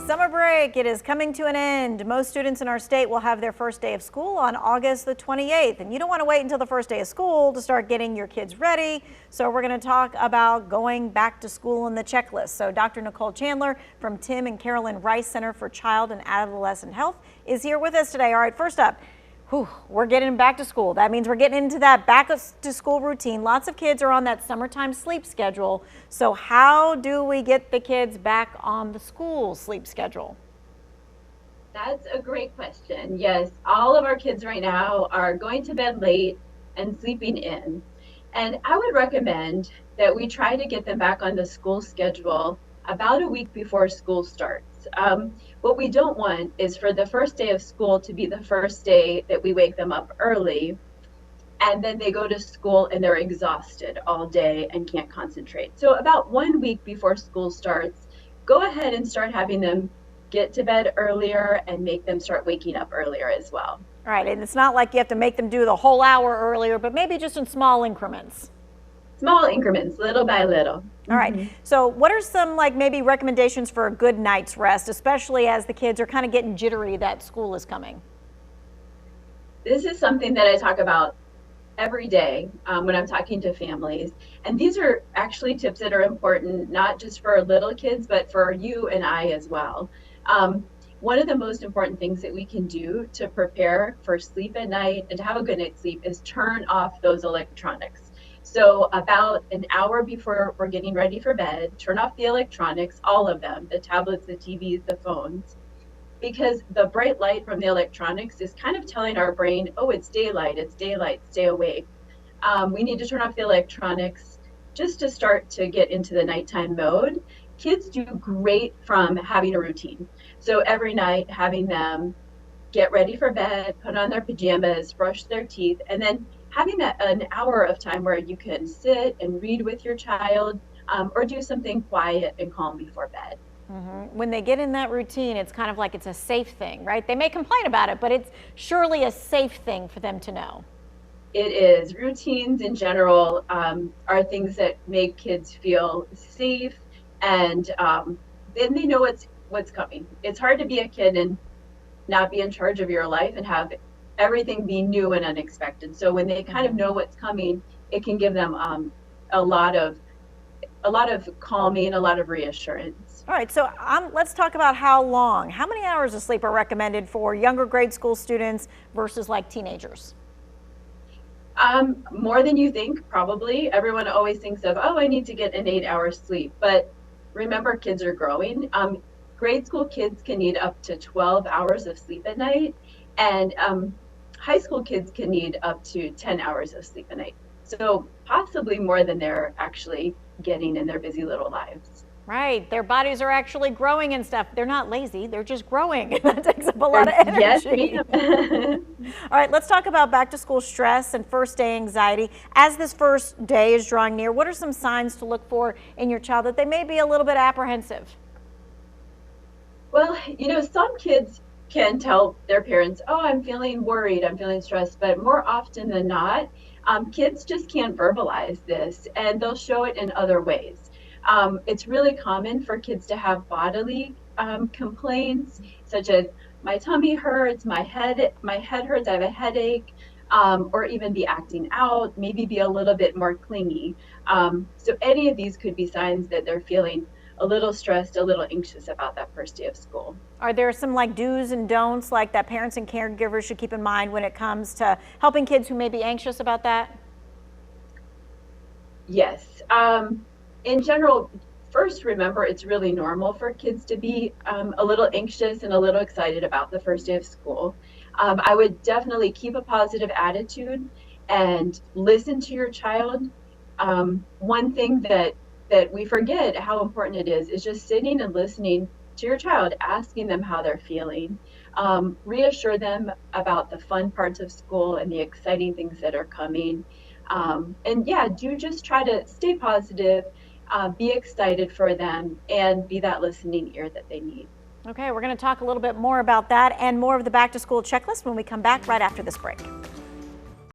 Summer break, it is coming to an end. Most students in our state will have their first day of school on August the 28th. And you don't want to wait until the first day of school to start getting your kids ready. So we're going to talk about going back to school and the checklist. So Dr. Nicole Chandler from Tim and Carolyn Rice Center for Child and Adolescent Health is here with us today. All right, first up, we're getting back to school. That means we're getting into that back to school routine. Lots of kids are on that summertime sleep schedule. So how do we get the kids back on the school sleep schedule? That's a great question. Yes, all of our kids right now are going to bed late and sleeping in. And I would recommend that we try to get them back on the school schedule about a week before school starts. What we don't want is for the first day of school to be the first day that we wake them up early, and then they go to school and they're exhausted all day and can't concentrate. So about 1 week before school starts, go ahead and start having them get to bed earlier and make them start waking up earlier as well. All right, and it's not like you have to make them do the whole hour earlier, but maybe just in small increments. Small increments, little by little. All right. So what are some maybe recommendations for a good night's rest, especially as the kids are kind of getting jittery that school is coming? This is something that I talk about every day when I'm talking to families. And these are actually tips that are important, not just for little kids, but for you and I as well. One of the most important things that we can do to prepare for sleep at night and to have a good night's sleep is turn off those electronics. So about an hour before we're getting ready for bed, turn off the electronics, all of them, the tablets, the TVs, the phones, because the bright light from the electronics is kind of telling our brain, oh, it's daylight, stay awake. We need to turn off the electronics just to start to get into the nighttime mode. Kids do great from having a routine. So every night having them get ready for bed, put on their pajamas, brush their teeth, and then having an hour of time where you can sit and read with your child or do something quiet and calm before bed. When they get in that routine, it's kind of like it's a safe thing, right? They may complain about it, but it's surely a safe thing for them to know. It is. Routines in general are things that make kids feel safe, and then they know what's coming. It's hard to be a kid and not be in charge of your life and have everything be new and unexpected. So when they kind of know what's coming, it can give them a lot of calming, a lot of reassurance. All right, so let's talk about how long. How many hours of sleep are recommended for younger grade school students versus like teenagers? More than you think, probably. Everyone always thinks of, oh, I need to get an 8-hour sleep. But remember, kids are growing. Grade school kids can need up to 12 hours of sleep at night. And high school kids can need up to 10 hours of sleep a night. So possibly more than they're actually getting in their busy little lives. Right. Their bodies are actually growing and stuff. They're not lazy. They're just growing. That takes up a lot of energy. Yes, All right. Let's talk about back to school stress and first day anxiety. As this first day is drawing near, what are some signs to look for in your child that they may be a little bit apprehensive? Well, some kids can tell their parents, oh, I'm feeling worried, I'm feeling stressed, but more often than not, kids just can't verbalize this and they'll show it in other ways. It's really common for kids to have bodily complaints, such as my tummy hurts, my head hurts, I have a headache, or even be acting out, maybe be a little bit more clingy. So any of these could be signs that they're feeling a little stressed, a little anxious about that first day of school. Are there some do's and don'ts that parents and caregivers should keep in mind when it comes to helping kids who may be anxious about that? Yes. In general, first remember it's really normal for kids to be a little anxious and a little excited about the first day of school. I would definitely keep a positive attitude and listen to your child. One thing that we forget how important it is just sitting and listening to your child, asking them how they're feeling. Reassure them about the fun parts of school and the exciting things that are coming. And yeah, do just try to stay positive, be excited for them, and be that listening ear that they need. Okay, we're going to talk a little bit more about that and more of the back to school checklist when we come back right after this break.